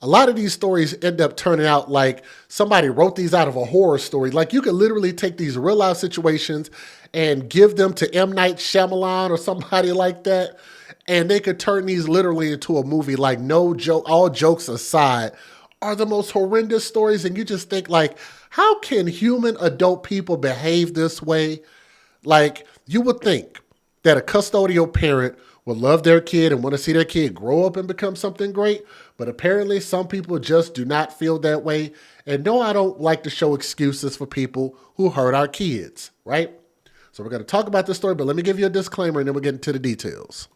a lot of these stories end up turning out like somebody wrote these out of a horror story. Like you could literally take these real life situations and give them to M. Night Shyamalan or somebody like that, and they could turn these literally into a movie. Like no joke, all jokes aside, are the most horrendous stories. And you just think like, how can human adult people behave this way? Like you would think that a custodial parent would love their kid and want to see their kid grow up and become something great. But apparently some people just do not feel that way. And no, I don't like to show excuses for people who hurt our kids, right? So we're going to talk about this story, but let me give you a disclaimer and then we'll get into the details.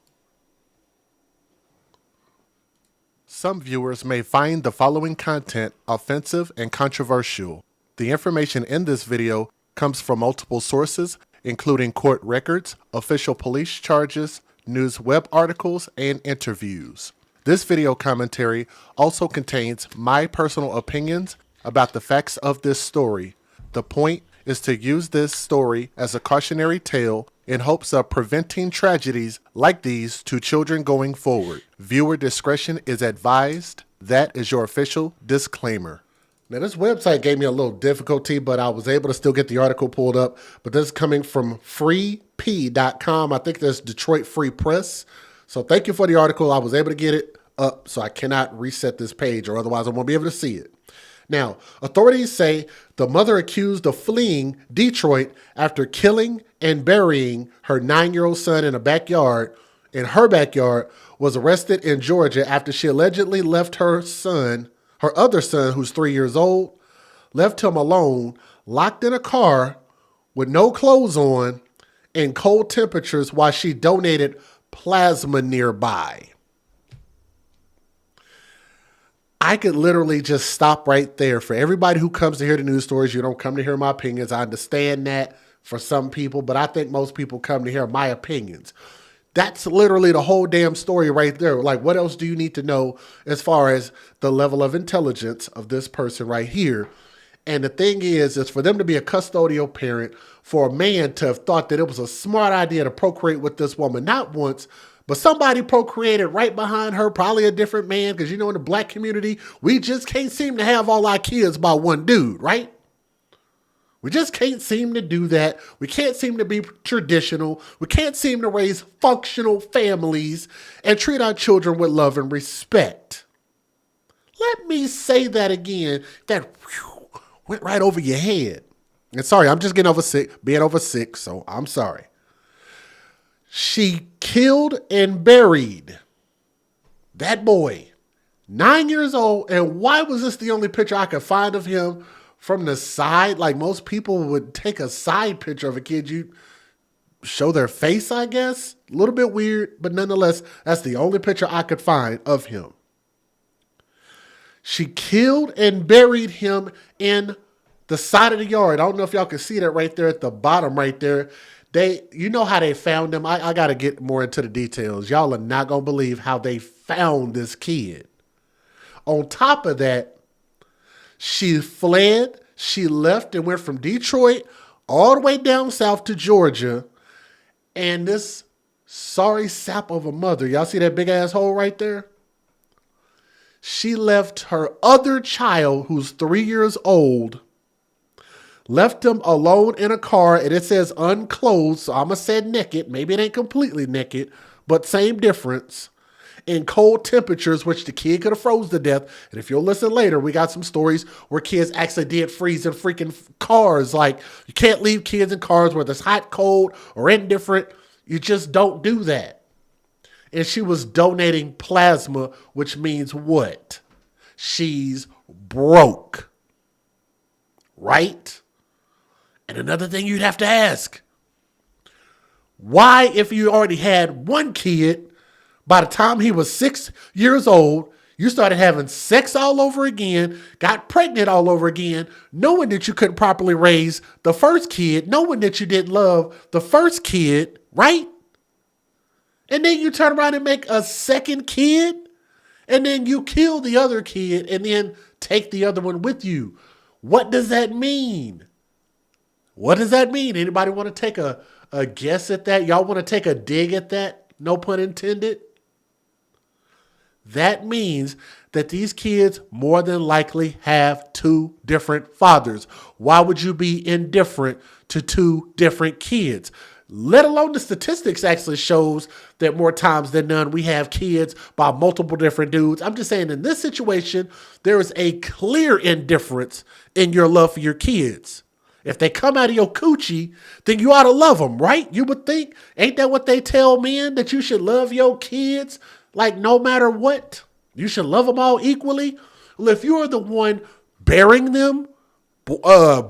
Some viewers may find the following content offensive and controversial. The information in this video comes from multiple sources, including court records, official police charges, news web articles, and interviews. This video commentary also contains my personal opinions about the facts of this story. The point is to use this story as a cautionary tale in hopes of preventing tragedies like these to children going forward. Viewer discretion is advised. That is your official disclaimer. Now, this website gave me a little difficulty, but I was able to still get the article pulled up. But this is coming from freep.com. I think that's Detroit Free Press. So thank you for the article. I was able to get it up, so I cannot reset this page, or otherwise I won't be able to see it. Now, authorities say the mother accused of fleeing Detroit after killing and burying her 9-year-old son in her backyard, was arrested in Georgia after she allegedly left her other son, who's 3 years old, left him alone, locked in a car with no clothes on in cold temperatures while she donated plasma nearby. I could literally just stop right there. For everybody who comes to hear the news stories, you don't come to hear my opinions. I understand that for some people, but I think most people come to hear my opinions. That's literally the whole damn story right there. Like, what else do you need to know as far as the level of intelligence of this person right here? And the thing is for them to be a custodial parent, for a man to have thought that it was a smart idea to procreate with this woman, not once, but somebody procreated right behind her, probably a different man, because, you know, in the black community, we just can't seem to have all our kids by one dude, right? We just can't seem to do that. We can't seem to be traditional. We can't seem to raise functional families and treat our children with love and respect. Let me say that again. That went right over your head. And sorry, I'm just being over sick, so I'm sorry. She killed and buried that boy, 9 years old. And why was this the only picture I could find of him from the side? Like most people would take a side picture of a kid. You show their face, I guess. A little bit weird, but nonetheless, that's the only picture I could find of him. She killed and buried him in the side of the yard. I don't know if y'all can see that right there at the bottom right there. You know how they found him. I got to get more into the details. Y'all are not going to believe how they found this kid. On top of that, she fled. She left and went from Detroit all the way down south to Georgia. And this sorry sap of a mother, y'all see that big ass hole right there? She left her other child, who's 3 years old, left him alone in a car, and it says unclothed, so I'm going to say naked. Maybe it ain't completely naked, but same difference. In cold temperatures, which the kid could have froze to death. And if you'll listen later, we got some stories where kids actually did freeze in freaking cars. Like, you can't leave kids in cars whether it's hot, cold, or indifferent. You just don't do that. And she was donating plasma, which means what? She's broke. Right? And another thing you'd have to ask, why, if you already had one kid, by the time he was 6 years old, you started having sex all over again, got pregnant all over again, knowing that you couldn't properly raise the first kid, knowing that you didn't love the first kid, right? And then you turn around and make a second kid, and then you kill the other kid and then take the other one with you. What does that mean? What does that mean? Anybody want to take a guess at that? Y'all want to take a dig at that? No pun intended. That means that these kids more than likely have two different fathers. Why would you be indifferent to two different kids? Let alone the statistics actually shows that more times than none, we have kids by multiple different dudes. I'm just saying in this situation, there is a clear indifference in your love for your kids. If they come out of your coochie, then you ought to love them, right? You would think. Ain't that what they tell men, that you should love your kids like no matter what? You should love them all equally. Well, if you're the one bearing them,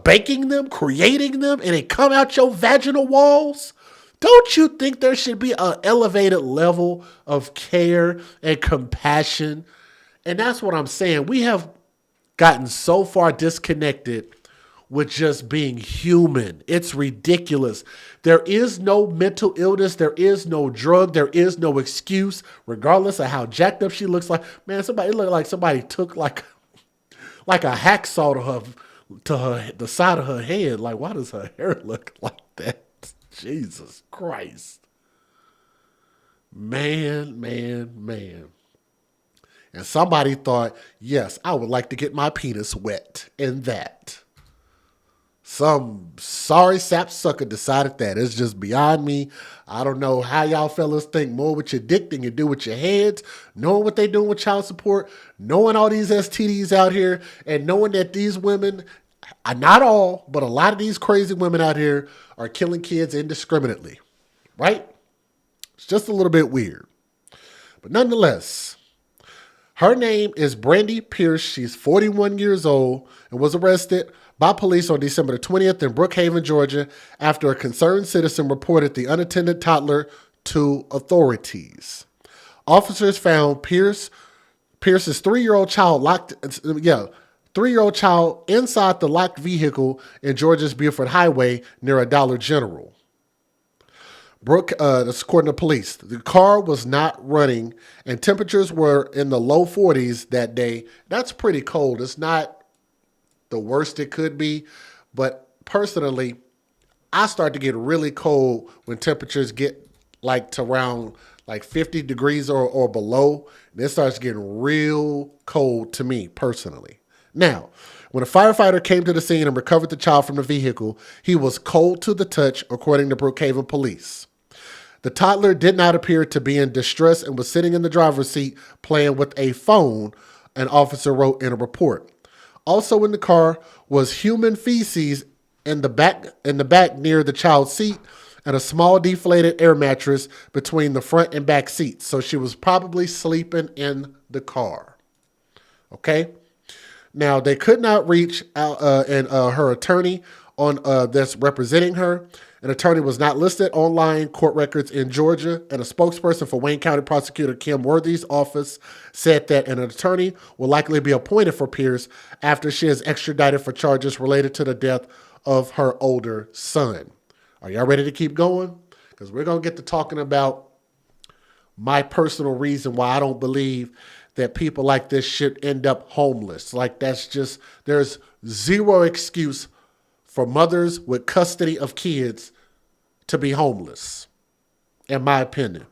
baking them, creating them, and they come out your vaginal walls, don't you think there should be an elevated level of care and compassion? And that's what I'm saying. We have gotten so far disconnected with just being human. It's ridiculous. There is no mental illness. There is no drug. There is no excuse, regardless of how jacked up she looks like. Man, it looked like somebody took like a hacksaw to the side of her head. Like, why does her hair look like that? Jesus Christ. Man. And somebody thought, yes, I would like to get my penis wet in that. Some sorry sapsucker decided that. It's just beyond me. I don't know how y'all fellas think more with your dick than you do with your heads, knowing what they doing with child support, knowing all these STDs out here, and knowing that these women, not all, but a lot of these crazy women out here are killing kids indiscriminately, right? It's just a little bit weird. But nonetheless, her name is Brandy Pierce. She's 41 years old and was arrested by police on December the 20th in Brookhaven, Georgia, after a concerned citizen reported the unattended toddler to authorities. Officers found Pierce's 3-year-old child inside the locked vehicle in Georgia's Beaufort Highway near a Dollar General. That's according to police. The car was not running, and temperatures were in the low 40s that day. That's pretty cold. It's not the worst it could be, but personally, I start to get really cold when temperatures get like to around like 50 degrees or below. And it starts getting real cold to me personally. Now, when a firefighter came to the scene and recovered the child from the vehicle, he was cold to the touch, according to Brookhaven police. The toddler did not appear to be in distress and was sitting in the driver's seat playing with a phone, an officer wrote in a report. Also in the car was human feces in the back near the child's seat and a small deflated air mattress between the front and back seats. So she was probably sleeping in the car. Okay. Now they could not reach out and her attorney that's representing her. An attorney was not listed online court records in Georgia, and a spokesperson for Wayne County Prosecutor Kim Worthy's office said that an attorney will likely be appointed for Pierce after she is extradited for charges related to the death of her older son. Are y'all ready to keep going? Because we're going to get to talking about my personal reason why I don't believe that people like this should end up homeless. Like there's zero excuse for mothers with custody of kids to be homeless, in my opinion.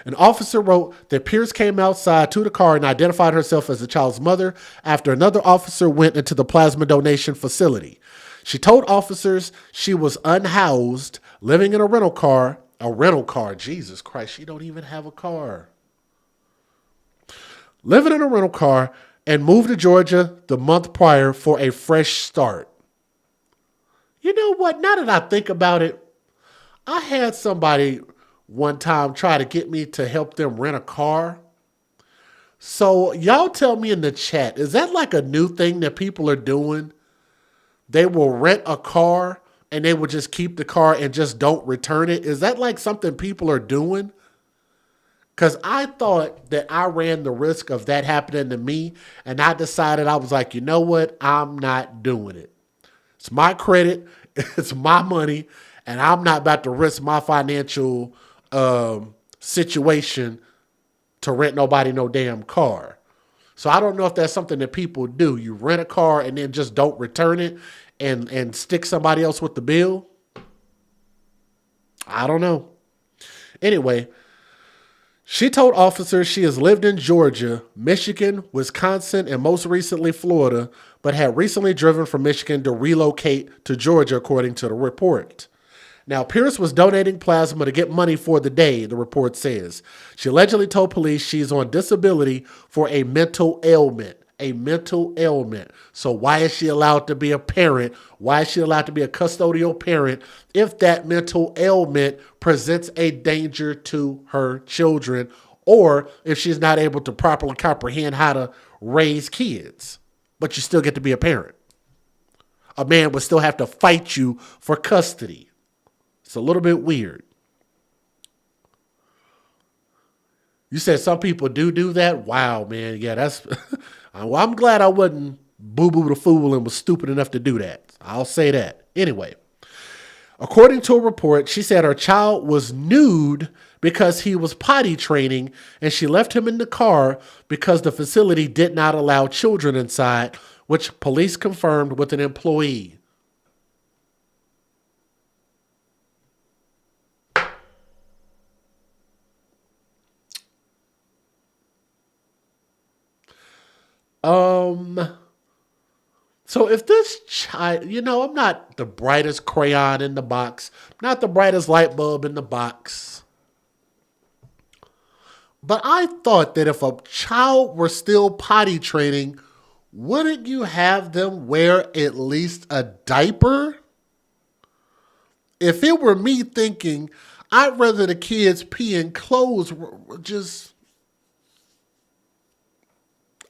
An officer wrote that Pierce came outside to the car and identified herself as the child's mother after another officer went into the plasma donation facility. She told officers she was unhoused, living in a rental car. Jesus Christ, she don't even have a car. Living in a rental car and moved to Georgia the month prior for a fresh start. You know what? Now that I think about it, I had somebody one time try to get me to help them rent a car. So y'all tell me in the chat, is that like a new thing that people are doing? They will rent a car and they will just keep the car and just don't return it. Is that like something people are doing? Because I thought that I ran the risk of that happening to me, and I decided, I was like, you know what? I'm not doing it. It's my credit. It's my money, and I'm not about to risk my financial situation to rent nobody no damn car. So I don't know if that's something that people do. You rent a car and then just don't return it and stick somebody else with the bill. I don't know. Anyway, She told officers she has lived in Georgia, Michigan, Wisconsin, and most recently Florida, but had recently driven from Michigan to relocate to Georgia, according to the report. Now, Pierce was donating plasma to get money for the day, the report says. She allegedly told police she's on disability for a mental ailment. A mental ailment. So why is she allowed to be a parent? Why is she allowed to be a custodial parent if that mental ailment presents a danger to her children, or if she's not able to properly comprehend how to raise kids, but you still get to be a parent? A man would still have to fight you for custody. It's a little bit weird. You said some people do that? Wow, man. Yeah, that's... well, I'm glad I wasn't boo-boo the fool and was stupid enough to do that. I'll say that. Anyway, according to a report, she said her child was nude because he was potty training, and she left him in the car because the facility did not allow children inside, which police confirmed with an employee. So if this child, I'm not the brightest crayon in the box, not the brightest light bulb in the box, but I thought that if a child were still potty training, wouldn't you have them wear at least a diaper? If it were me thinking, I'd rather the kids pee in clothes, just,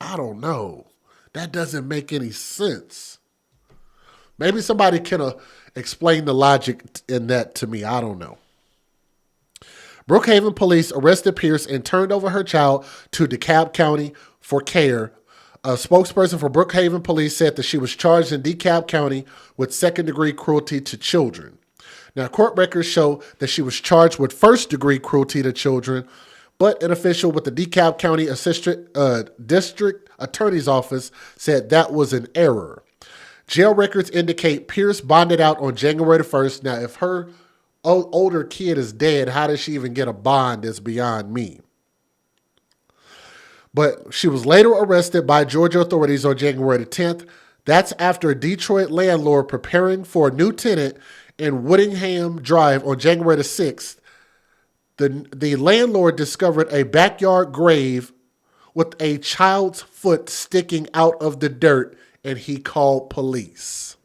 I don't know. That doesn't make any sense. Maybe somebody can explain the logic in that to me. I don't know. Brookhaven police arrested Pierce and turned over her child to DeKalb County for care. A spokesperson for Brookhaven police said that she was charged in DeKalb County with second-degree cruelty to children. Now, court records show that she was charged with first-degree cruelty to children, but an official with the DeKalb County District Attorney's Office said that was an error. Jail records indicate Pierce bonded out on January 1st. Now, if her older kid is dead, how does she even get a bond is beyond me. But she was later arrested by Georgia authorities on January 10th. That's after a Detroit landlord preparing for a new tenant in Woodingham Drive on January 6th. The landlord discovered a backyard grave with a child's foot sticking out of the dirt, and he called police.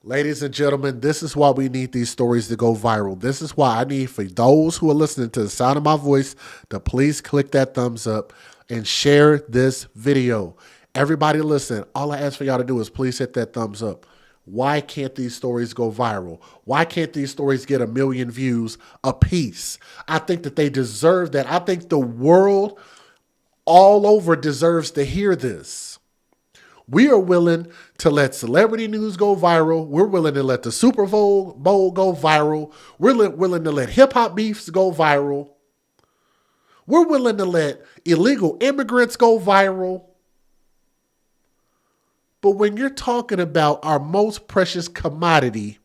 Ladies and gentlemen, this is why we need these stories to go viral. This is why I need for those who are listening to the sound of my voice to please click that thumbs up and share this video. Everybody listen, all I ask for y'all to do is please hit that thumbs up. Why can't these stories go viral? Why can't these stories get 1 million views a piece? I think that they deserve that. I think the world all over deserves to hear this. We are willing to let celebrity news go viral. We're willing to let the Super Bowl go viral. We're willing to let hip-hop beefs go viral. We're willing to let illegal immigrants go viral. But when you're talking about our most precious commodity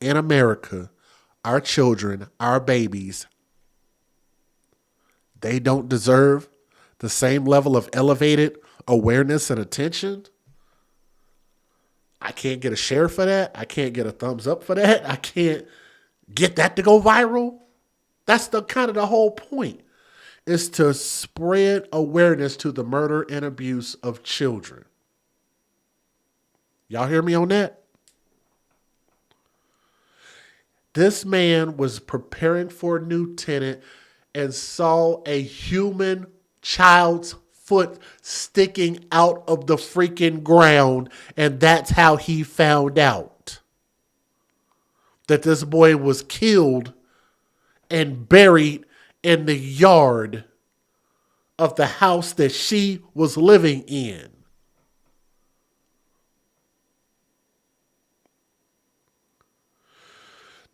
in America, our children, our babies, they don't deserve the same level of elevated awareness and attention. I can't get a share for that. I can't get a thumbs up for that. I can't get that to go viral. That's the kind of the whole point, is to spread awareness to the murder and abuse of children. Y'all hear me on that? This man was preparing for a new tenant and saw a human child's foot sticking out of the freaking ground, and that's how he found out that this boy was killed and buried in the yard of the house that she was living in.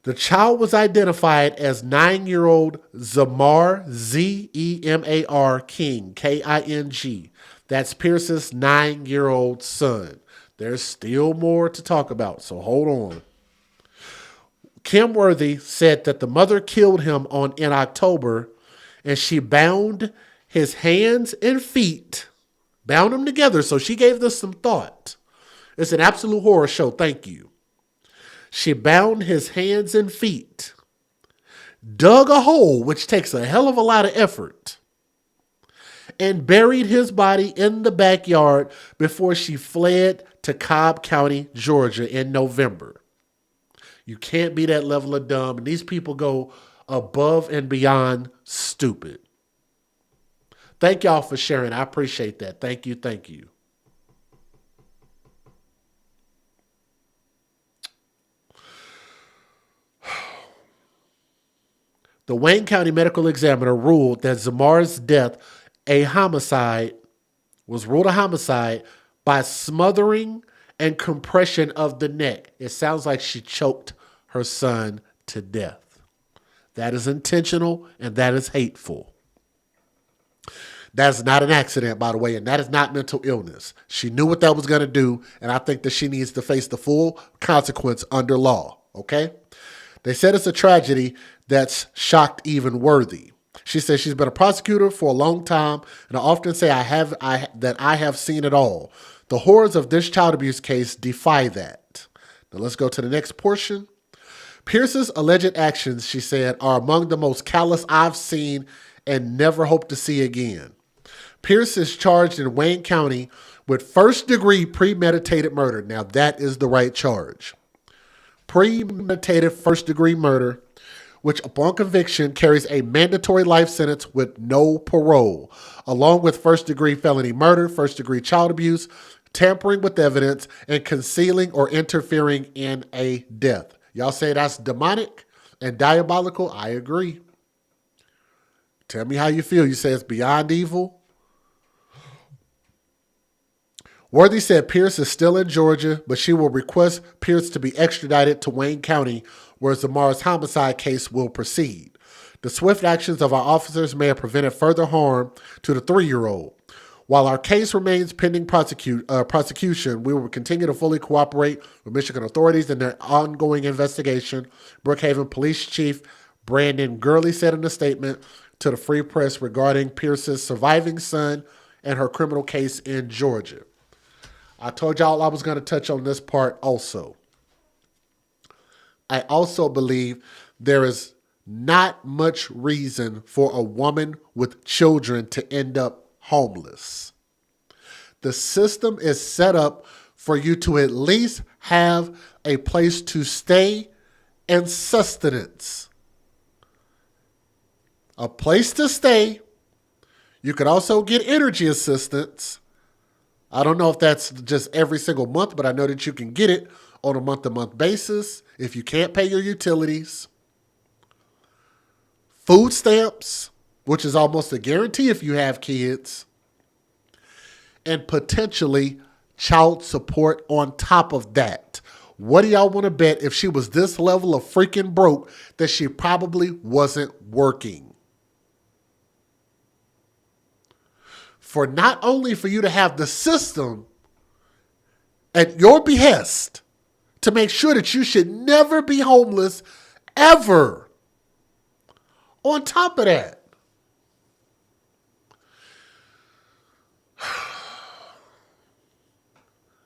The child was identified as 9-year-old Zemar, Zemar King, King. That's Pierce's 9-year-old son. There's still more to talk about, so hold on. Kim Worthy said that the mother killed him in October, and she bound his hands and feet, bound them together. So she gave this some thought. It's an absolute horror show. Thank you. She bound his hands and feet, dug a hole, which takes a hell of a lot of effort, and buried his body in the backyard before she fled to Cobb County, Georgia in November. You can't be that level of dumb. And these people go above and beyond stupid. Thank y'all for sharing. I appreciate that. Thank you. Thank you. The Wayne County Medical Examiner ruled that Zamar's death was ruled a homicide by smothering and compression of the neck. It sounds like she choked her son to death. That is intentional and that is hateful. That's not an accident, by the way, and that is not mental illness. She knew what that was going to do, and I think that she needs to face the full consequence under law, okay? They said it's a tragedy that's shocked even Worthy. She says she's been a prosecutor for a long time, and I often say that I have seen it all. The horrors of this child abuse case defy that. Now let's go to the next portion. Pierce's alleged actions, she said, are among the most callous I've seen and never hope to see again. Pierce is charged in Wayne County with first-degree premeditated murder. Now, that is the right charge. Premeditated first-degree murder, which upon conviction carries a mandatory life sentence with no parole, along with first-degree felony murder, first-degree child abuse, tampering with evidence, and concealing or interfering in a death. Y'all say that's demonic and diabolical? I agree. Tell me how you feel. You say it's beyond evil? Worthy said Pierce is still in Georgia, but she will request Pierce to be extradited to Wayne County, where Zamar's homicide case will proceed. The swift actions of our officers may have prevented further harm to the 3-year-old. While our case remains pending prosecution, we will continue to fully cooperate with Michigan authorities in their ongoing investigation, Brookhaven Police Chief Brandon Gurley said in a statement to the Free Press regarding Pierce's surviving son and her criminal case in Georgia. I told y'all I was going to touch on this part also. I also believe there is not much reason for a woman with children to end up homeless. The system is set up for you to at least have a place to stay and sustenance. A place to stay. You could also get energy assistance. I don't know if that's just every single month, but I know that you can get it on a month-to-month basis if you can't pay your utilities. Food stamps, which is almost a guarantee if you have kids. And potentially child support on top of that. What do y'all want to bet if she was this level of freaking broke that she probably wasn't working? For not only for you to have the system at your behest to make sure that you should never be homeless ever. On top of that,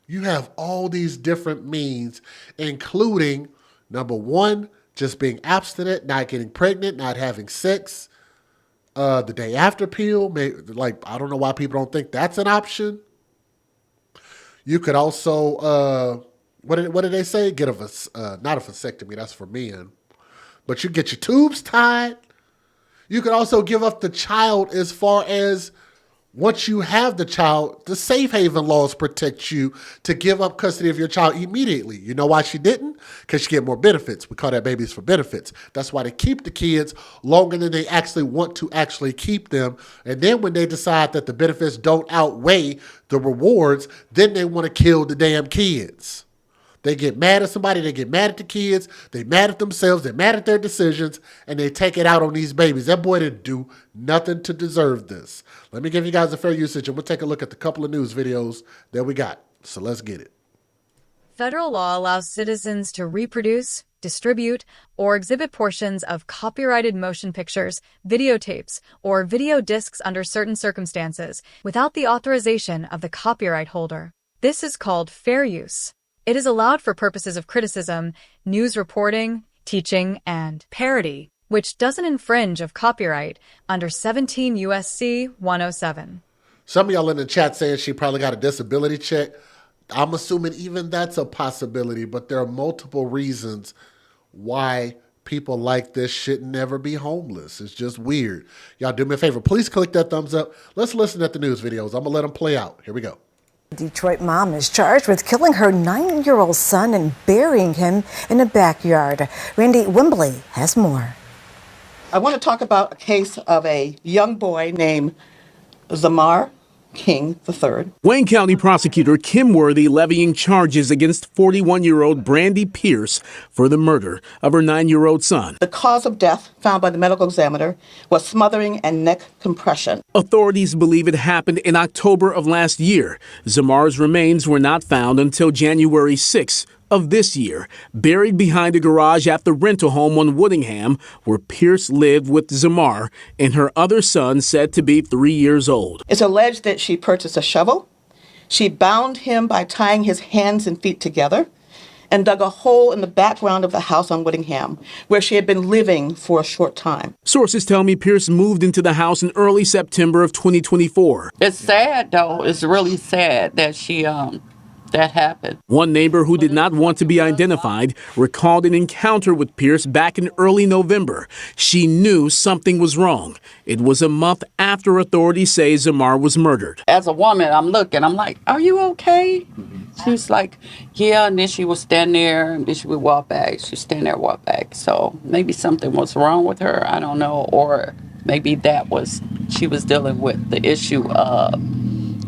you have all these different means, including, number one, just being abstinent, not getting pregnant, not having sex. The day after pill, I don't know why people don't think that's an option. You could also, what did they say? Get not a vasectomy, that's for men. But you get your tubes tied. You could also give up the child as far as once you have the child, the safe haven laws protect you to give up custody of your child immediately. You know why she didn't? Because she get more benefits. We call that babies for benefits. That's why they keep the kids longer than they actually want to actually keep them. And then when they decide that the benefits don't outweigh the rewards, then they want to kill the damn kids. They get mad at somebody, they get mad at the kids, they mad at themselves, they're mad at their decisions, and they take it out on these babies. That boy didn't do nothing to deserve this. Let me give you guys a fair usage, and we'll take a look at the couple of news videos that we got. So let's get it. Federal law allows citizens to reproduce, distribute, or exhibit portions of copyrighted motion pictures, videotapes, or video discs under certain circumstances without the authorization of the copyright holder. This is called fair use. It is allowed for purposes of criticism, news reporting, teaching, and parody, which doesn't infringe of copyright under 17 U.S.C. 107. Some of y'all in the chat saying she probably got a disability check. I'm assuming even that's a possibility, but there are multiple reasons why people like this should never be homeless. It's just weird. Y'all do me a favor. Please click that thumbs up. Let's listen at the news videos. I'm going to let them play out. Here we go. Detroit mom is charged with killing her 9-year-old son and burying him in a backyard. Randy Wembley has more. I want to talk about a case of a young boy named Zamar King III. Wayne County Prosecutor Kim Worthy levying charges against 41-year-old Brandy Pierce for the murder of her 9-year-old son. The cause of death found by the medical examiner was smothering and neck compression. Authorities believe it happened in October of last year. Zamar's remains were not found until January 6th of this year, buried behind a garage at the rental home on Woodingham, where Pierce lived with Zamar and her other son, said to be 3 years old. It's alleged that she purchased a shovel. She bound him by tying his hands and feet together and dug a hole in the background of the house on Woodingham, where she had been living for a short time. Sources tell me Pierce moved into the house in early September of 2024. It's sad, though. It's really sad that that happened. One neighbor who did not want to be identified recalled an encounter with Pierce back in early November. She knew something was wrong. It was a month after authorities say Zamar was murdered. As a woman, I'm like, are you okay? She's like, yeah, and then she would stand there, and then she would walk back. She'd stand there, walk back. So maybe something was wrong with her, I don't know, or maybe she was dealing with the issue of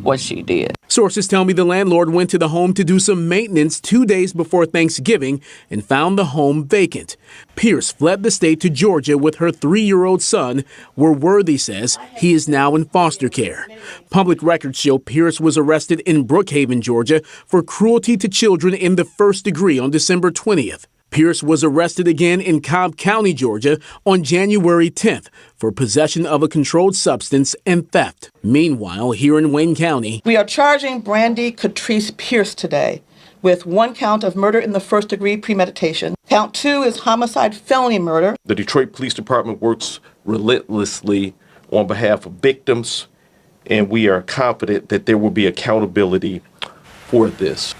what she did. Sources tell me the landlord went to the home to do some maintenance 2 days before Thanksgiving and found the home vacant. Pierce fled the state to Georgia with her 3-year-old son, where Worthy says he is now in foster care. Public records show Pierce was arrested in Brookhaven, Georgia, for cruelty to children in the first degree on December 20th. Pierce was arrested again in Cobb County, Georgia, on January 10th for possession of a controlled substance and theft. Meanwhile, here in Wayne County, we are charging Brandy Catrice Pierce today with 1 count of murder in the first degree premeditation. Count 2 is homicide felony murder. The Detroit Police Department works relentlessly on behalf of victims, and we are confident that there will be accountability for this.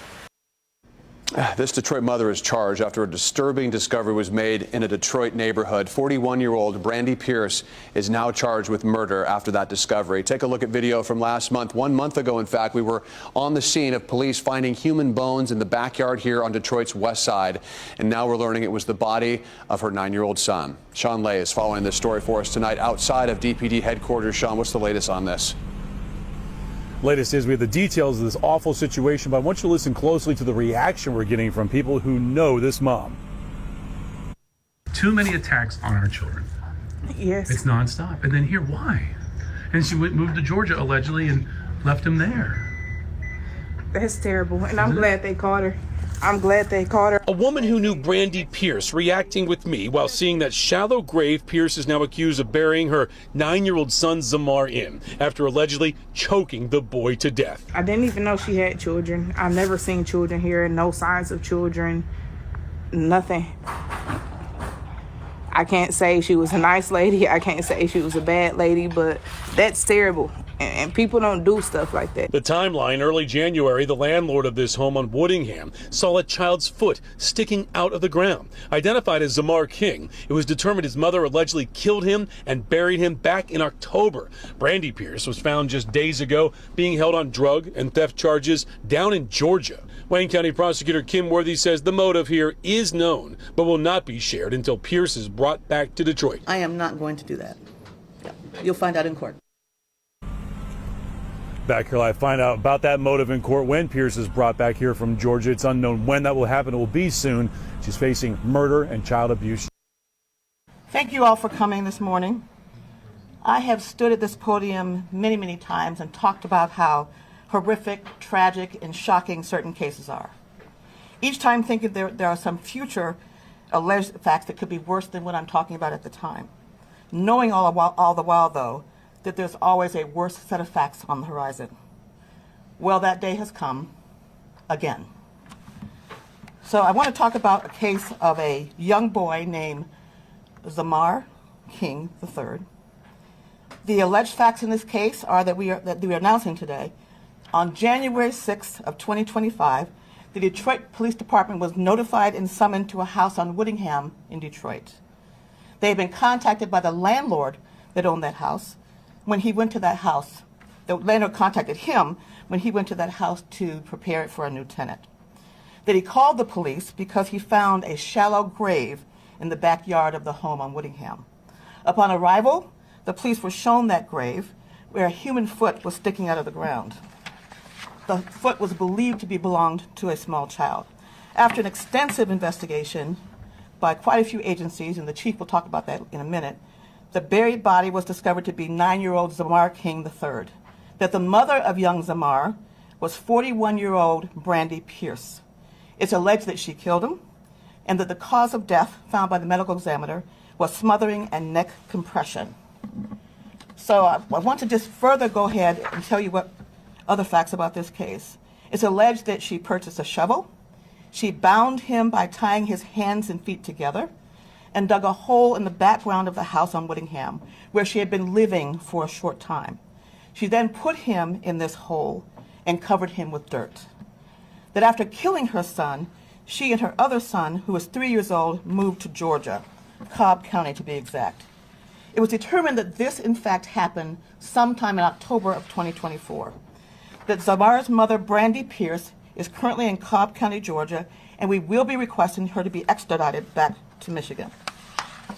This Detroit mother is charged after a disturbing discovery was made in a Detroit neighborhood. 41-year-old Brandy Pierce is now charged with murder after that discovery. Take a look at video from last month. 1 month ago, in fact, we were on the scene of police finding human bones in the backyard here on Detroit's west side. And now we're learning it was the body of her 9-year-old son. Sean Lay is following this story for us tonight outside of DPD headquarters. Sean, what's the latest on this? Latest is we have the details of this awful situation, but I want you to listen closely to the reaction we're getting from people who know this mom. Too many attacks on our children. Yes. It's nonstop. And then here, why? And she moved to Georgia allegedly and left him there. That's terrible. And I'm glad they caught her. I'm glad they caught her. A woman who knew Brandy Pierce reacting with me while seeing that shallow grave Pierce is now accused of burying her 9-year-old son Zamar in after allegedly choking the boy to death. I didn't even know she had children. I've never seen children here, no signs of children, nothing. I can't say she was a nice lady. I can't say she was a bad lady, but that's terrible. And people don't do stuff like that. The timeline, early January, the landlord of this home on Woodingham saw a child's foot sticking out of the ground. Identified as Zamar King, it was determined his mother allegedly killed him and buried him back in October. Brandy Pierce was found just days ago being held on drug and theft charges down in Georgia. Wayne County Prosecutor Kim Worthy says the motive here is known, but will not be shared until Pierce is brought back to Detroit. I am not going to do that. You'll find out in court. Back here, I find out about that motive in court when Pierce is brought back here from Georgia. It's unknown when that will happen. It will be soon. She's facing murder and child abuse. Thank you all for coming this morning. I have stood at this podium many, many times and talked about how horrific, tragic, and shocking certain cases are. Each time thinking there are some future alleged facts that could be worse than what I'm talking about at the time. Knowing all the while, though, that there's always a worse set of facts on the horizon. Well, that day has come again. So I want to talk about a case of a young boy named Zamar King III. The alleged facts in this case are that we are announcing today. On January 6th of 2025, the Detroit Police Department was notified and summoned to a house on Woodingham in Detroit. They had been contacted by the landlord that owned that house when he went to that house. The landlord contacted him when he went to that house to prepare it for a new tenant. That he called the police because he found a shallow grave in the backyard of the home on Woodingham. Upon arrival, the police were shown that grave where a human foot was sticking out of the ground. The foot was believed to be belonged to a small child. After an extensive investigation by quite a few agencies, and the chief will talk about that in a minute, the buried body was discovered to be 9-year-old Zamar King III. That the mother of young Zamar was 41-year-old Brandy Pierce. It's alleged that she killed him, and that the cause of death found by the medical examiner was smothering and neck compression. So I want to just further go ahead and tell you what other facts about this case. It's alleged that she purchased a shovel, she bound him by tying his hands and feet together, and dug a hole in the background of the house on Woodingham, where she had been living for a short time. She then put him in this hole and covered him with dirt. That after killing her son, she and her other son, who was 3 years old, moved to Georgia, Cobb County to be exact. It was determined that this, in fact, happened sometime in October of 2024. That Zamar's mother, Brandy Pierce, is currently in Cobb County, Georgia, and we will be requesting her to be extradited back to Michigan.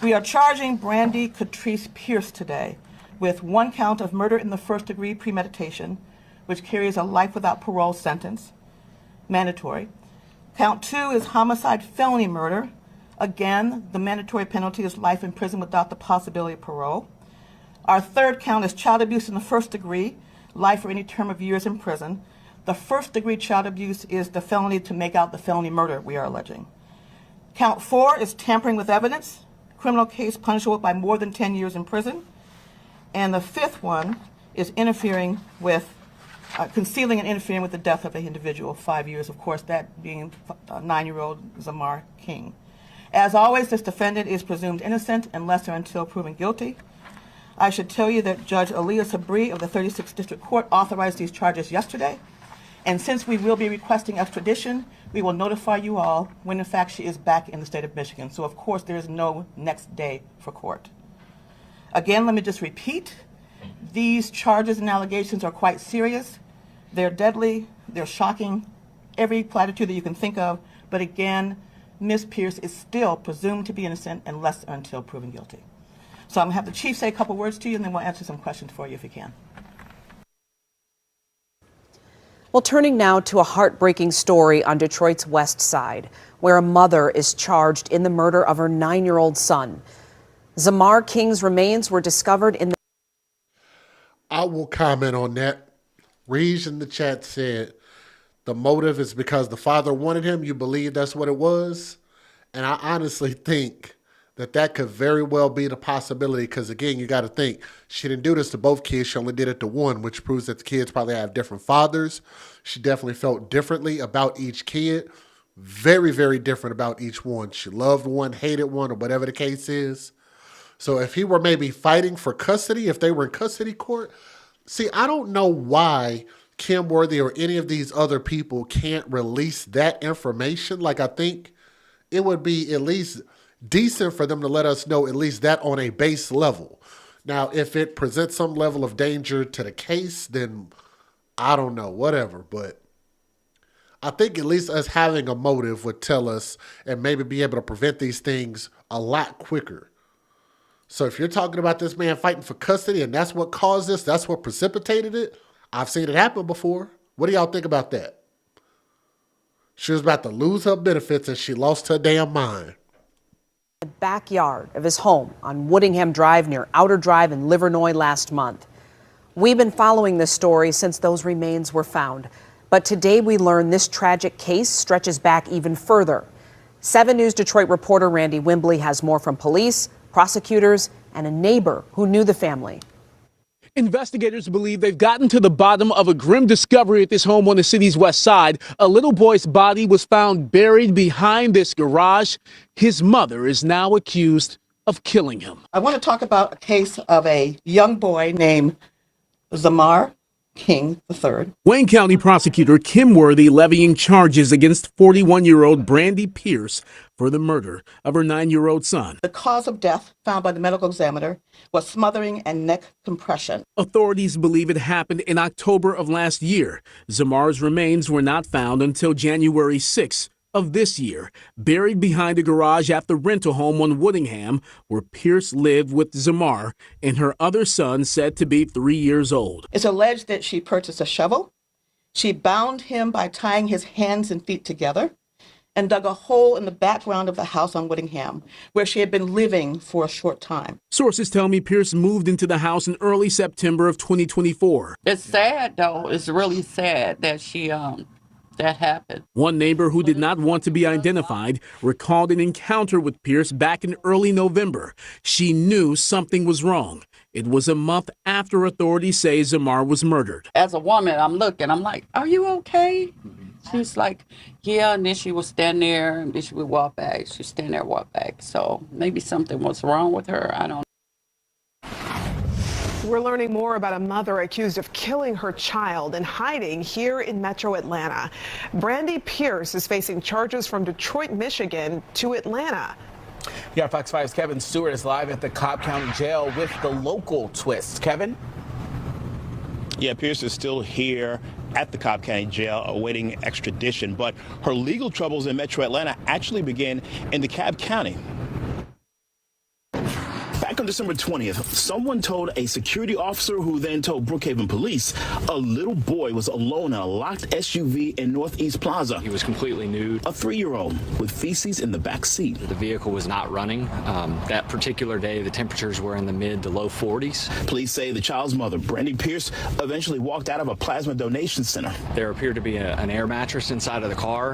We are charging Brandy Catrice Pierce today with 1 count of murder in the first degree premeditation, which carries a life without parole sentence, mandatory. Count 2 is homicide felony murder. Again, the mandatory penalty is life in prison without the possibility of parole. Our 3rd count is child abuse in the first degree, life or any term of years in prison. The first degree child abuse is the felony to make out the felony murder we are alleging. Count 4 is tampering with evidence, criminal case punishable by more than 10 years in prison. And the 5th one is interfering with concealing and interfering with the death of an individual, 5 years, of course, that being 9-year-old Zamar King. As always, this defendant is presumed innocent unless or until proven guilty. I should tell you that Judge Aaliyah Sabri of the 36th District Court authorized these charges yesterday, and since we will be requesting extradition, we will notify you all when in fact she is back in the state of Michigan. So of course there is no next day for court. Again, let me just repeat, these charges and allegations are quite serious. They're deadly, they're shocking, every platitude that you can think of, but again, Ms. Pierce is still presumed to be innocent unless or until proven guilty. So I'm going to have the chief say a couple words to you, and then we'll answer some questions for you if you can. Well, turning now to a heartbreaking story on Detroit's west side, where a mother is charged in the murder of her 9-year-old son. Zamar King's remains were discovered in the... I will comment on that. Reej in the chat said the motive is because the father wanted him. You believe that's what it was? And I honestly think that could very well be the possibility because, again, you got to think, she didn't do this to both kids. She only did it to one, which proves that the kids probably have different fathers. She definitely felt differently about each kid. Very, very different about each one. She loved one, hated one, or whatever the case is. So if he were maybe fighting for custody, if they were in custody court, see, I don't know why Kim Worthy or any of these other people can't release that information. Like, I think it would be at least decent for them to let us know at least that on a base level. Now, if it presents some level of danger to the case, then I don't know, whatever. But I think at least us having a motive would tell us and maybe be able to prevent these things a lot quicker. So if you're talking about this man fighting for custody and that's what caused this, that's what precipitated it, I've seen it happen before. What do y'all think about that? She was about to lose her benefits and she lost her damn mind. The backyard of his home on Woodingham Drive near Outer Drive in Livernois last month. We've been following this story since those remains were found. But today we learn this tragic case stretches back even further. 7 News Detroit reporter Randy Wimbley has more from police, prosecutors, and a neighbor who knew the family. Investigators believe they've gotten to the bottom of a grim discovery at this home on the city's west side. A little boy's body was found buried behind this garage. His mother is now accused of killing him. I want to talk about a case of a young boy named Zamar King III. Wayne County Prosecutor Kim Worthy levying charges against 41-year-old Brandy Pierce for the murder of her 9-year-old son. The cause of death found by the medical examiner was smothering and neck compression. Authorities believe it happened in October of last year. Zamar's remains were not found until January 6th of this year, buried behind a garage at the rental home on Woodingham, where Pierce lived with Zamar and her other son, said to be 3 years old. It's alleged that she purchased a shovel. She bound him by tying his hands and feet together and dug a hole in the background of the house on Woodingham, where she had been living for a short time. Sources tell me Pierce moved into the house in early September of 2024. It's sad, though. It's really sad that that happened. One neighbor who did not want to be identified recalled an encounter with Pierce back in early November. She knew something was wrong. It was a month after authorities say Zamar was murdered. As a woman, I'm like, are you okay? She's like, yeah, and then she would stand there, and then she would walk back. She'd stand there, walk back. So maybe something was wrong with her. I don't know. We're learning more about a mother accused of killing her child and hiding here in Metro Atlanta. Brandy Pierce is facing charges from Detroit, Michigan to Atlanta. Yeah, Fox 5's Kevin Stewart is live at the Cobb County Jail with the local twist. Kevin? Yeah, Pierce is still here at the Cobb County Jail awaiting extradition, but her legal troubles in Metro Atlanta actually begin in DeKalb County. Back on December 20th, someone told a security officer who then told Brookhaven police a little boy was alone in a locked SUV in Northeast Plaza. He was completely nude. A 3-year-old with feces in the back seat. The vehicle was not running. That particular day, the temperatures were in the mid to low 40s. Police say the child's mother, Brandy Pierce, eventually walked out of a plasma donation center. There appeared to be an air mattress inside of the car,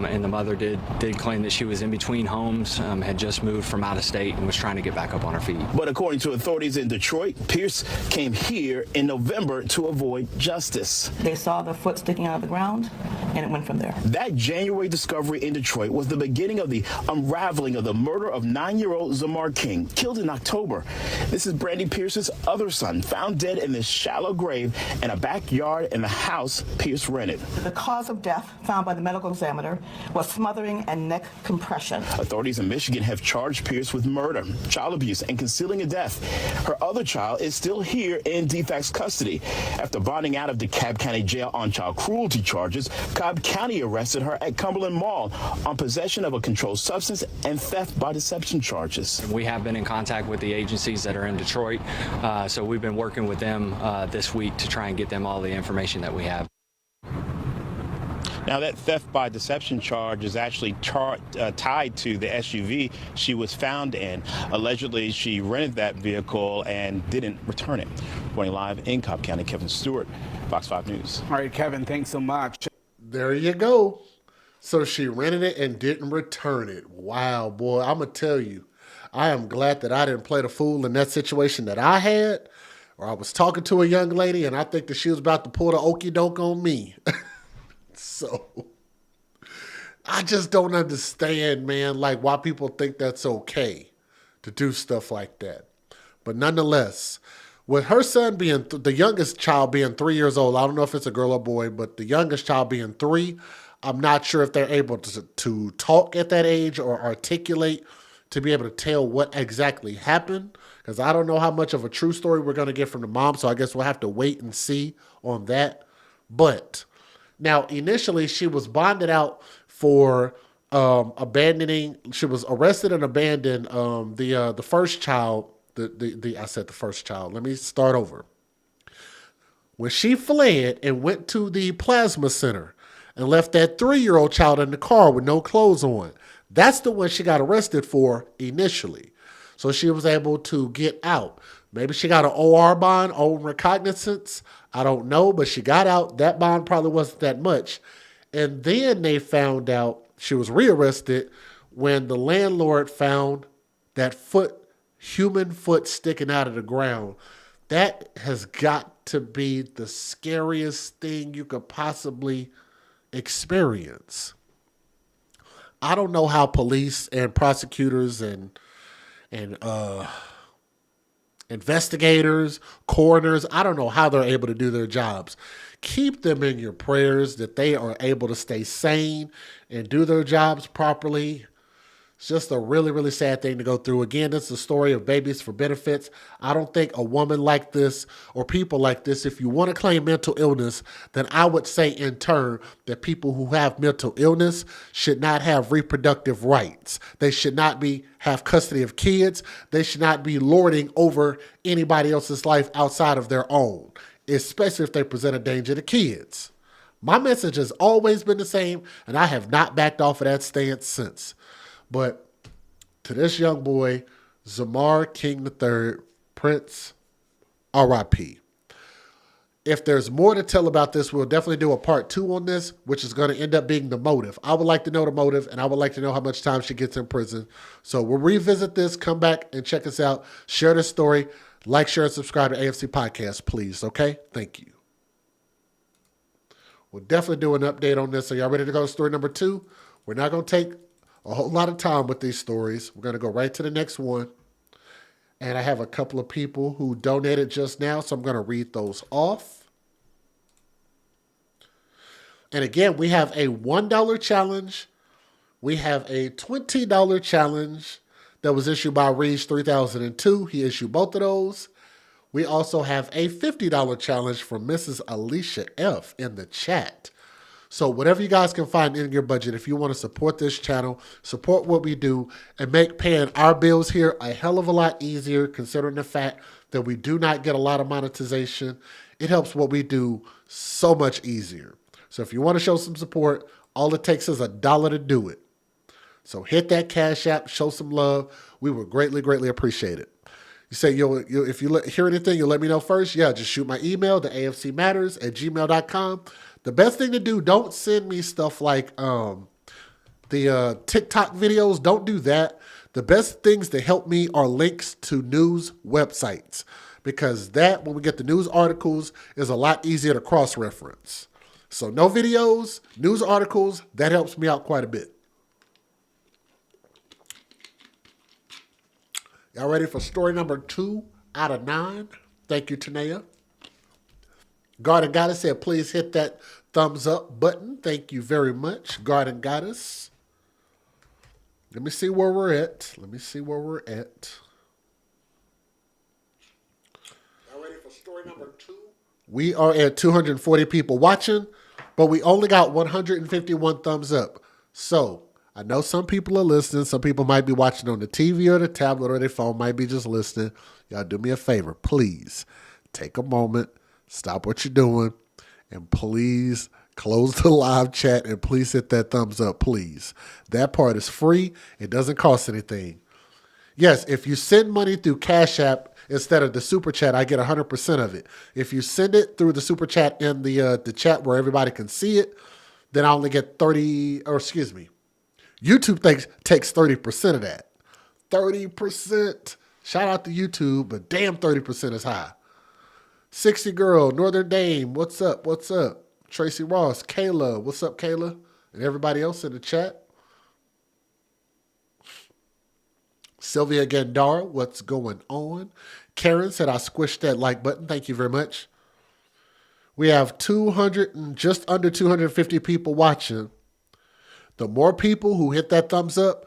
and the mother did claim that she was in between homes, had just moved from out of state and was trying to get back up on her feet. But according to authorities in Detroit, Pierce came here in November to avoid justice. They saw the foot sticking out of the ground, and it went from there. That January discovery in Detroit was the beginning of the unraveling of the murder of 9-year-old Zamar King, killed in October. This is Brandy Pierce's other son, found dead in this shallow grave in a backyard in the house Pierce rented. The cause of death found by the medical examiner was smothering and neck compression. Authorities in Michigan have charged Pierce with murder, child abuse, and concealing a death. Her other child is still here in DFAC's custody. After bonding out of DeKalb County Jail on child cruelty charges, Cobb County arrested her at Cumberland Mall on possession of a controlled substance and theft by deception charges. We have been in contact with the agencies that are in Detroit, so we've been working with them this week to try and get them all the information that we have. Now, that theft by deception charge is actually tied to the SUV she was found in. Allegedly, she rented that vehicle and didn't return it. Reporting live in Cobb County, Kevin Stewart, Fox 5 News. All right, Kevin, thanks so much. There you go. So she rented it and didn't return it. Wow, boy, I'm going to tell you, I am glad that I didn't play the fool in that situation that I had, or I was talking to a young lady and I think that she was about to pull the okie doke on me. So I just don't understand, man, like why people think that's okay to do stuff like that. But nonetheless, with her son being the youngest child being 3 years old, I don't know if it's a girl or boy, but the youngest child being 3, I'm not sure if they're able to talk at that age or articulate to be able to tell what exactly happened, because I don't know how much of a true story we're going to get from the mom, so I guess we'll have to wait and see on that. But now, initially, she was bonded out for abandoning. She was arrested and abandoned the first child. I said the first child. Let me start over. When she fled and went to the plasma center and left that 3-year-old child in the car with no clothes on, that's the one she got arrested for initially. So she was able to get out. Maybe she got an OR bond, on recognizance. I don't know, but she got out. That bond probably wasn't that much. And then they found out she was rearrested when the landlord found that human foot sticking out of the ground, that has got to be the scariest thing you could possibly experience. I don't know how police and prosecutors and investigators, coroners, I don't know how they're able to do their jobs. Keep them in your prayers that they are able to stay sane and do their jobs properly. It's just a really, really sad thing to go through. Again, it's the story of babies for benefits. I don't think a woman like this or people like this, if you want to claim mental illness, then I would say in turn that people who have mental illness should not have reproductive rights. They should not have custody of kids. They should not be lording over anybody else's life outside of their own, especially if they present a danger to kids. My message has always been the same, and I have not backed off of that stance since. But to this young boy, Zamar King III, Prince, R.I.P. If there's more to tell about this, we'll definitely do a part 2 on this, which is going to end up being the motive. I would like to know the motive, and I would like to know how much time she gets in prison. So we'll revisit this, come back and check us out, share this story, like, share, and subscribe to AFC Podcast, please, okay? Thank you. We'll definitely do an update on this. Are y'all ready to go to story number 2? We're not going to take a whole lot of time with these stories. We're going to go right to the next one. And I have a couple of people who donated just now, so I'm going to read those off. And again, we have a $1 challenge. We have a $20 challenge that was issued by Reach 3002. He issued both of those. We also have a $50 challenge from Mrs. Alicia F. in the chat. So whatever you guys can find in your budget, if you want to support this channel, support what we do, and make paying our bills here a hell of a lot easier, considering the fact that we do not get a lot of monetization, it helps what we do so much easier. So if you want to show some support, all it takes is $1 to do it. So hit that Cash App, show some love. We would greatly, greatly appreciate it. You say, if you hear anything, you'll let me know first. Yeah, just shoot my email to afcmatters@gmail.com. The best thing to do, don't send me stuff like the TikTok videos. Don't do that. The best things to help me are links to news websites, because that, when we get the news articles, is a lot easier to cross-reference. So no videos, news articles, that helps me out quite a bit. Y'all ready for story number 2 out of 9? Thank you, Tanea. Garden Goddess said, please hit that thumbs up button. Thank you very much, Garden Goddess. Let me see where we're at. Y'all ready for story number 2? We are at 240 people watching, but we only got 151 thumbs up. So I know some people are listening. Some people might be watching on the TV or the tablet or their phone, might be just listening. Y'all do me a favor. Please take a moment, stop what you're doing, and please close the live chat and please hit that thumbs up, please. That part is free. It doesn't cost anything. Yes, if you send money through Cash App instead of the Super Chat, I get 100% of it. If you send it through the Super Chat in the chat where everybody can see it, then I only get YouTube takes 30% of that. 30%. Shout out to YouTube, but damn, 30% is high. 60 Girl, Northern Dame, what's up? What's up? Tracy Ross, Kayla, what's up, Kayla? And everybody else in the chat. Sylvia Gandara, what's going on? Karen said, I squished that like button. Thank you very much. We have 200 and just under 250 people watching. The more people who hit that thumbs up,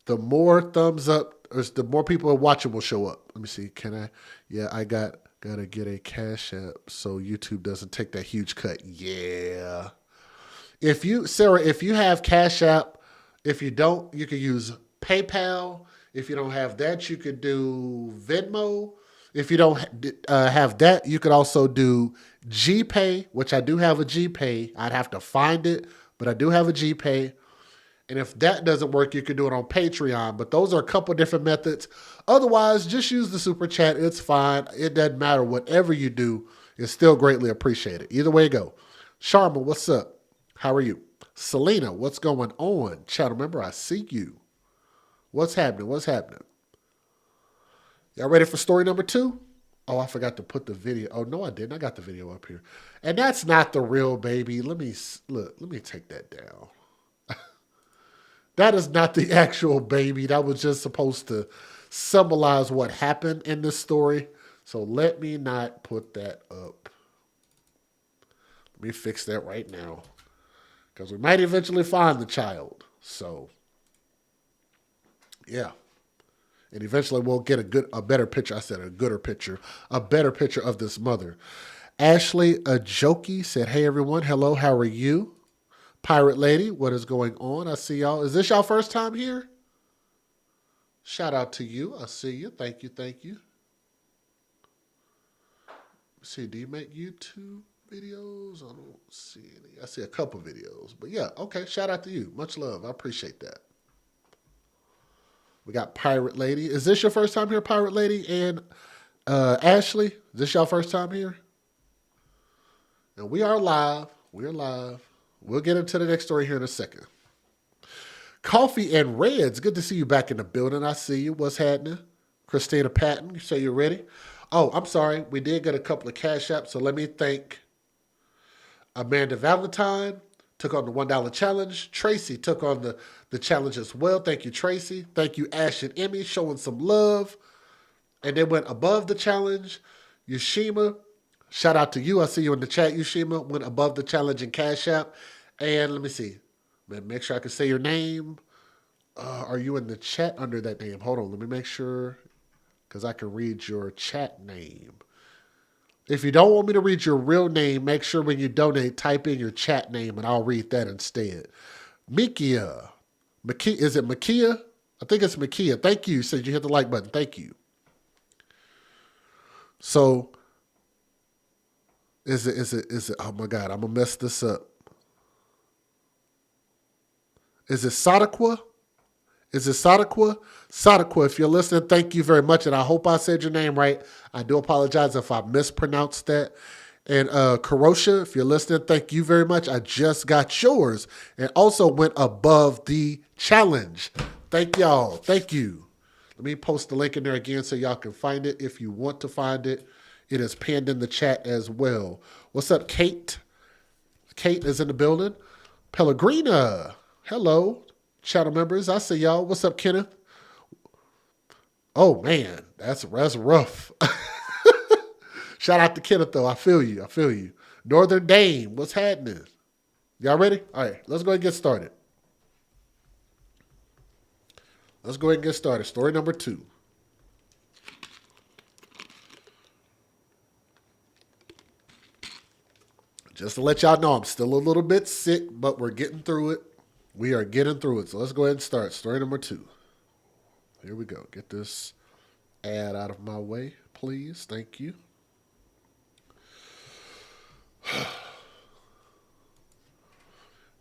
the more thumbs up, or the more people watching will show up. Let me see. Can I? Yeah, I gotta get a Cash App so YouTube doesn't take that huge cut. Yeah. Sarah, if you have Cash App, if you don't, you can use PayPal. If you don't have that, you could do Venmo. If you don't have that, you could also do GPay, which I do have a GPay. I'd have to find it, but I do have a GPay. And if that doesn't work, you can do it on Patreon. But those are a couple different methods. Otherwise, just use the Super Chat. It's fine. It doesn't matter. Whatever you do is still greatly appreciated. Either way you go. Sharma, what's up? How are you? Selena, what's going on? Chat member, I see you. What's happening? What's happening? Y'all ready for story number 2? Oh, I forgot to put the video. Oh, no, I didn't. I got the video up here. And that's not the real baby. Let me take that down. That is not the actual baby. That was just supposed to symbolize what happened in this story. So let me not put that up. Let me fix that right now. Because we might eventually find the child. So, yeah. And eventually we'll get a better picture. I said a gooder picture. A better picture of this mother. Ashley Ajoki said, hey, everyone. Hello, how are you? Pirate Lady, what is going on? I see y'all. Is this y'all first time here? Shout out to you. I see you. Thank you. Thank you. Let's see, do you make YouTube videos? I don't see any. I see a couple videos. But yeah, okay. Shout out to you. Much love. I appreciate that. We got Pirate Lady. Is this your first time here, Pirate Lady? And Ashley, is this y'all first time here? And we are live. We're live. We'll get into the next story here in a second. Coffee and Reds. Good to see you back in the building. I see you. What's happening? Christina Patton, you say you're ready? Oh, I'm sorry. We did get a couple of cash apps, so let me thank Amanda Valentine. Took on the $1 challenge. Tracy took on the challenge as well. Thank you, Tracy. Thank you, Ash and Emmy, showing some love. And they went above the challenge. Yushima, shout out to you. I see you in the chat, Yushima. Went above the challenge in Cash App. And let me see. Make sure I can say your name. Are you in the chat under that name? Hold on. Let me make sure because I can read your chat name. If you don't want me to read your real name, make sure when you donate, type in your chat name and I'll read that instead. Mikia. Is it Makia? I think it's Makia. Thank you. Said you hit the like button. Thank you. So, is it, oh my God, I'm going to mess this up. Is it Sadaqua? Is it Sadaqua? Sadaqua, if you're listening, thank you very much. And I hope I said your name right. I do apologize if I mispronounced that. And Karosha, if you're listening, thank you very much. I just got yours and also went above the challenge. Thank y'all. Thank you. Let me post the link in there again so y'all can find it if you want to find it. It is pinned in the chat as well. What's up, Kate? Kate is in the building. Pellegrina. Hello, channel members. I see y'all. What's up, Kenneth? Oh, man, that's rough. Shout out to Kenneth, though. I feel you. I feel you. Northern Dame, what's happening? Y'all ready? All right, let's go ahead and get started. Let's go ahead and get started. Story number 2. Just to let y'all know, I'm still a little bit sick, but we're getting through it. We are getting through it. So let's go ahead and start. Story number 2. Here we go. Get this ad out of my way, please. Thank you.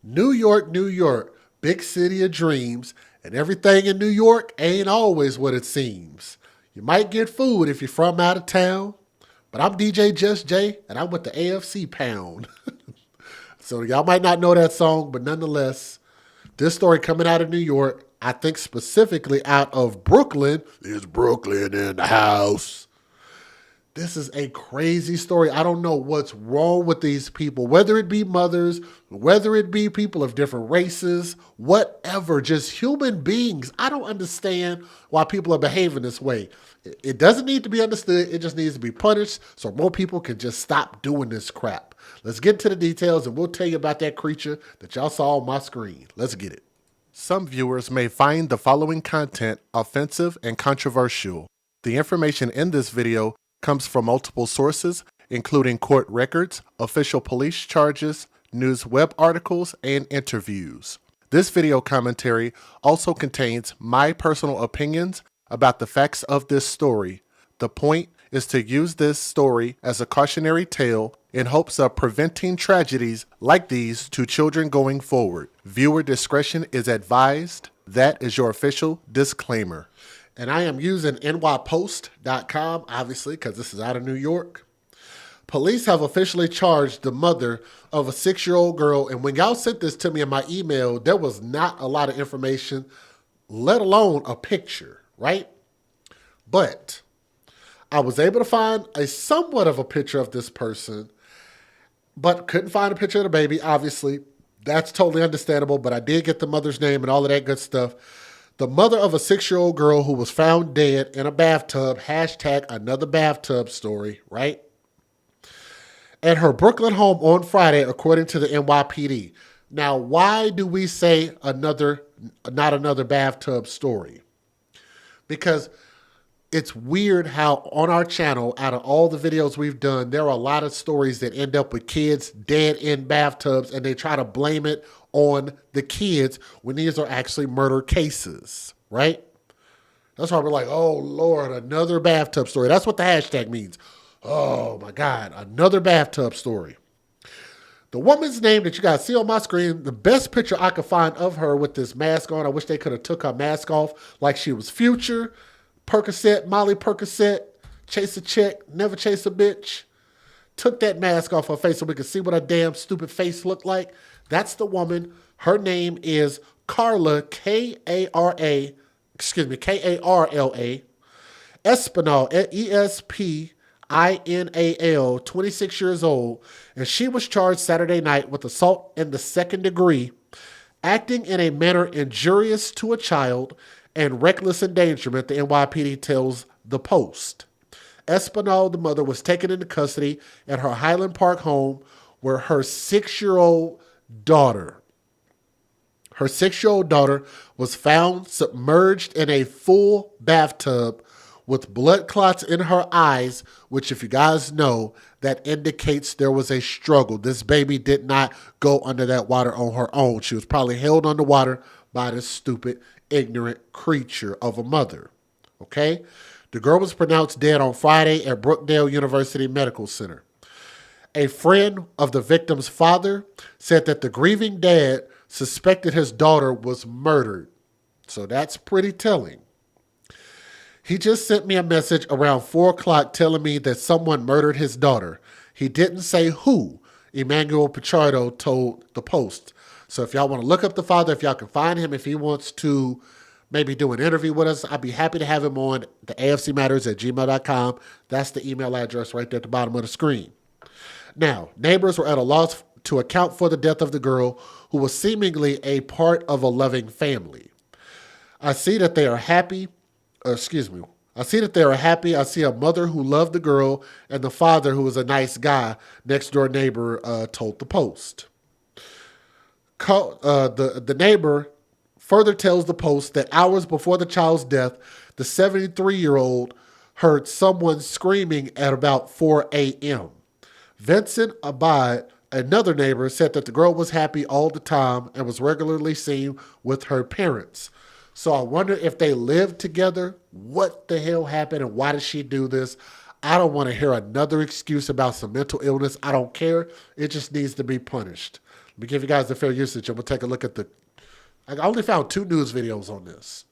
New York, New York, big city of dreams, and everything in New York ain't always what it seems. You might get food if you're from out of town, but I'm DJ Just J, and I'm with the AFC Pound. So y'all might not know that song, but nonetheless, this story coming out of New York, I think specifically out of Brooklyn. Is Brooklyn in the house? This is a crazy story. I don't know what's wrong with these people, whether it be mothers, whether it be people of different races, whatever, just human beings. I don't understand why people are behaving this way. It doesn't need to be understood. It just needs to be punished so more people can just stop doing this crap. Let's get into the details and we'll tell you about that creature that y'all saw on my screen. Let's get it. Some viewers may find the following content offensive and controversial. The information in this video comes from multiple sources, including court records, official police charges, news web articles, and interviews. This video commentary also contains my personal opinions about the facts of this story. The point is to use this story as a cautionary tale in hopes of preventing tragedies like these to children going forward. Viewer discretion is advised. That is your official disclaimer. And I am using nypost.com, obviously, because this is out of New York. Police have officially charged the mother of a 6-year-old girl. And when y'all sent this to me in my email, there was not a lot of information let alone a picture, right? But I was able to find a somewhat of a picture of this person, but couldn't find a picture of the baby, obviously. That's totally understandable, but I did get the mother's name and all of that good stuff. The mother of a 6-year-old girl who was found dead in a bathtub, hashtag another bathtub story, right? At her Brooklyn home on Friday, according to the NYPD. Now, why do we say not another bathtub story? Because it's weird how on our channel, out of all the videos we've done, there are a lot of stories that end up with kids dead in bathtubs, and they try to blame it on the kids when these are actually murder cases, right? That's why we're like, oh, Lord, another bathtub story. That's what the hashtag means. Oh, my God, another bathtub story. The woman's name that you guys see on my screen, the best picture I could find of her with this mask on, I wish they could have took her mask off like she was Future, Percocet, Molly Percocet, chase a chick, never chase a bitch. Took that mask off her face so we could see what her damn stupid face looked like. That's the woman. Her name is Carla, K-A-R-L-A, Espinal, E-S-P-I-N-A-L, 26 years old, and she was charged Saturday night with assault in the 2nd degree, acting in a manner injurious to a child, and reckless endangerment, the NYPD tells The Post. Espinal, the mother, was taken into custody at her Highland Park home where her 6-year-old daughter was found submerged in a full bathtub with blood clots in her eyes, which, if you guys know, that indicates there was a struggle. This baby did not go under that water on her own. She was probably held underwater by this stupid, ignorant creature of a mother. Okay? The girl was pronounced dead on Friday at Brookdale University Medical Center. A friend of the victim's father said that the grieving dad suspected his daughter was murdered. So that's pretty telling. He just sent me a message around 4 o'clock telling me that someone murdered his daughter. He didn't say who, Emmanuel Pichardo told The Post. So if y'all want to look up the father, if y'all can find him, if he wants to maybe do an interview with us, I'd be happy to have him on the afcmatters@gmail.com. That's the email address right there at the bottom of the screen. Now, neighbors were at a loss to account for the death of the girl, who was seemingly a part of a loving family. I see that they are happy. I see a mother who loved the girl and the father who was a nice guy, next door neighbor told The Post. The neighbor further tells The Post that hours before the child's death, the 73-year-old heard someone screaming at about 4 a.m. Vincent Abad, another neighbor, said that the girl was happy all the time and was regularly seen with her parents. So I wonder if they lived together. What the hell happened and why did she do this? I don't want to hear another excuse about some mental illness. I don't care. It just needs to be punished. Let me give you guys the fair usage and we'll take a look at I only found 2 news videos on this.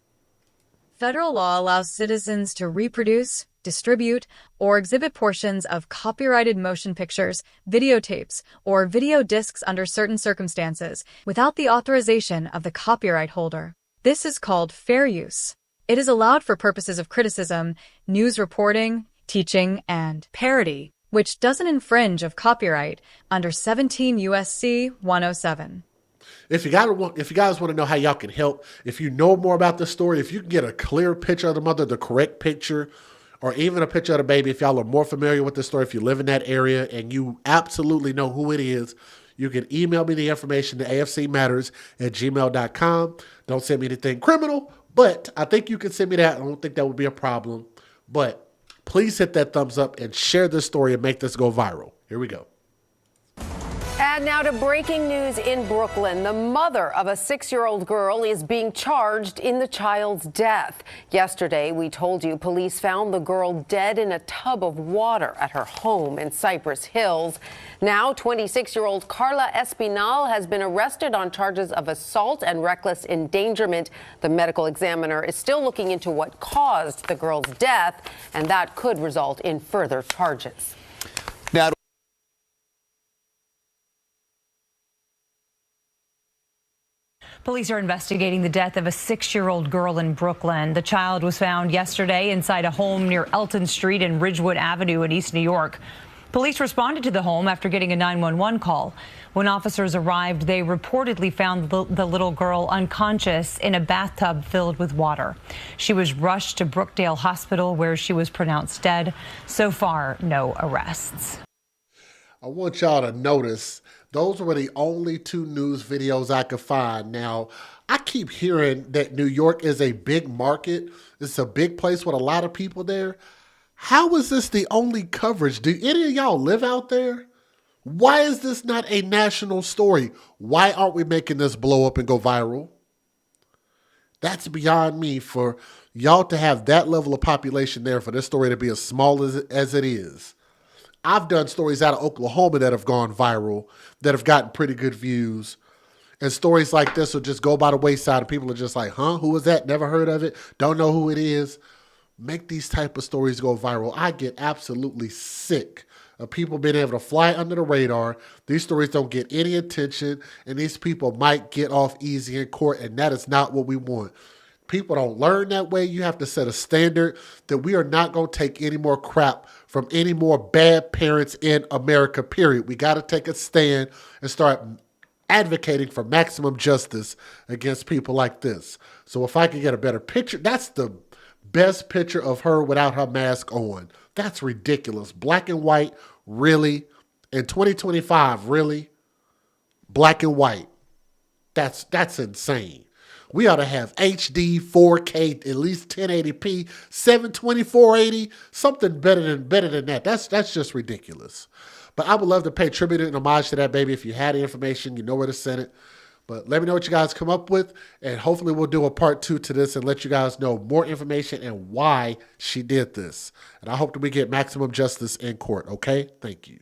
Federal law allows citizens to reproduce, distribute, or exhibit portions of copyrighted motion pictures, videotapes, or video discs under certain circumstances without the authorization of the copyright holder. This is called fair use. It is allowed for purposes of criticism, news reporting, teaching, and parody, which doesn't infringe of copyright under 17 U.S.C. 107. If you guys want to know how y'all can help, if you know more about this story, if you can get a clear picture of the mother, the correct picture, or even a picture of the baby, if y'all are more familiar with this story, if you live in that area and you absolutely know who it is, you can email me the information to afcmatters@gmail.com. Don't send me anything criminal, but I think you can send me that. I don't think that would be a problem. But please hit that thumbs up and share this story and make this go viral. Here we go. And now to breaking news in Brooklyn. The mother of a 6-year-old girl is being charged in the child's death. Yesterday, we told you police found the girl dead in a tub of water at her home in Cypress Hills. Now, 26-year-old Carla Espinal has been arrested on charges of assault and reckless endangerment. The medical examiner is still looking into what caused the girl's death, and that could result in further charges. Now, Police are investigating the death of a 6-year-old girl in Brooklyn. The child was found yesterday inside a home near Elton Street and Ridgewood Avenue in East New York. Police responded to the home after getting a 911 call. When officers arrived, they reportedly found the little girl unconscious in a bathtub filled with water. She was rushed to Brookdale Hospital, where she was pronounced dead. So far, no arrests. I want y'all to notice those were the only 2 news videos I could find. Now, I keep hearing that New York is a big market. It's a big place with a lot of people there. How is this the only coverage? Do any of y'all live out there? Why is this not a national story? Why aren't we making this blow up and go viral? That's beyond me, for y'all to have that level of population there, for this story to be as small as it is. I've done stories out of Oklahoma that have gone viral, that have gotten pretty good views. And stories like this will just go by the wayside and people are just like, huh, who was that? Never heard of it. Don't know who it is. Make these type of stories go viral. I get absolutely sick of people being able to fly under the radar. These stories don't get any attention, and these people might get off easy in court, and that is not what we want. People don't learn that way. You have to set a standard that we are not going to take any more crap from any more bad parents in America, period. We got to take a stand and start advocating for maximum justice against people like this. So if I could get a better picture, that's the best picture of her without her mask on. That's ridiculous. Black and white, really? In 2025, really? Black and white. That's insane. We ought to have HD, 4K, at least 1080p, 720, 480, something better than that. That's just ridiculous. But I would love to pay tribute and homage to that baby. If you had the information, you know where to send it. But let me know what you guys come up with, and hopefully we'll do a part 2 to this and let you guys know more information and why she did this. And I hope that we get maximum justice in court, okay? Thank you.